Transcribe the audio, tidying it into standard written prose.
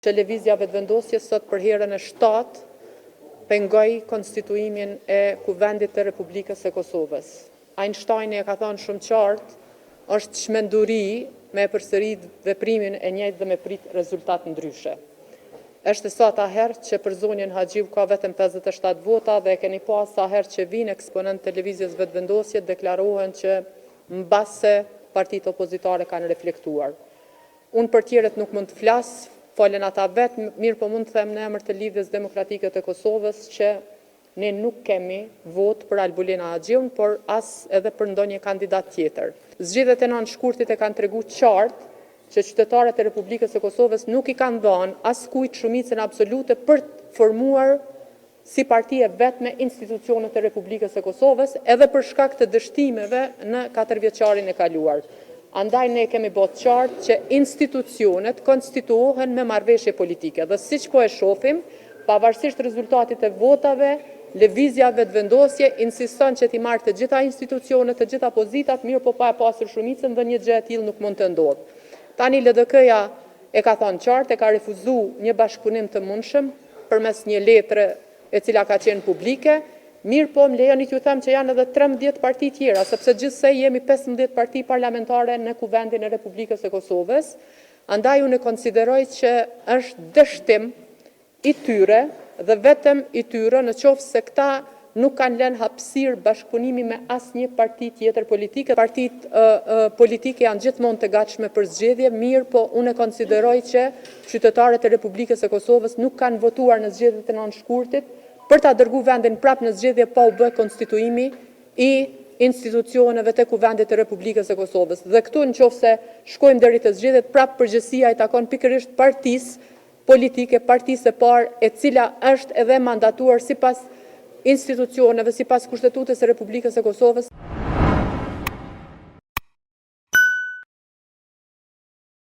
Televizja vetëvendosjes sot për herën e 7 pengoi konstituimin e Kuvendit të Republikës së Kosovës. Einstein e ka thënë shumë qartë, është çmenduri me përsërit veprimin e njëjtë dhe me prit rezultat ndryshe. Është sa herë që për zonjën Haxhiu ka vetëm 57 vota dhe keni pas sa herë që vinë eksponent televizjes vetëvendosje deklarohen që mbase partitë opozitare kanë reflektuar. Unë për tjerët nuk mund të flas, falen ata vetë, mirë po mund të them në emër të Lidhjes Demokratike të Kosovës që ne nuk kemi vot për Albulina Haxhiun, por as edhe për ndonjë kandidat tjetër. Zgjedhjet e 9 shkurtit e kanë treguar qartë që qytetarët e Republikës së Kosovës nuk i kanë dhënë askujt shumicën absolute për të formuar si parti e vetme institucionet e Republikës së Kosovës, edhe për shkak të dështimeve në 4 vjeçarin e kaluar. Andaj ne kemi bërë qartë që institucionet konstituohen me marrëveshje politike dhe siç po e shohim, pavarësisht rezultatit të votave, lëvizja vetëvendosje insiston që t'i marrë të gjitha institucionet, të gjitha pozitat, mirë po pa e pasur shumicën dhe një gjë e tillë nuk mund të ndodhë. Tani LDK-ja e ka thënë qartë, e ka refuzuar një bashkëpunim të mundshëm përmes një letre e cila ka qenë publike. Mirë po, më lejoni t'ju them që janë edhe 13 parti tjera, sepse gjithsej jemi 15 parti parlamentare në Kuvendin e Republikës së Kosovës. Andaj unë konsideroj që është dështim i tyre dhe vetëm i tyre në qoftë se këta nuk kanë lënë hapësirë bashkëpunimi me asnjë parti tjetër politike. Partitë politike janë gjithmonë të gatshme për zgjedhje, mirë po unë konsideroj që qytetarët e Republikës së Kosovës nuk kanë votuar në zgjedhjet e 9 shkurtit për ta dërguar vendin prapë në zgjedhje pa u bë konstituimi i institucioneve të Kuvendit të Republikës së Kosovës. Dhe këtu nëse shkojmë deri te zgjedhjet, prapë përgjegjësia i takon pikërisht partisë politike, partisë së parë, e cila është edhe mandatuar sipas institucioneve, sipas Kushtetutës së Republikës së Kosovës.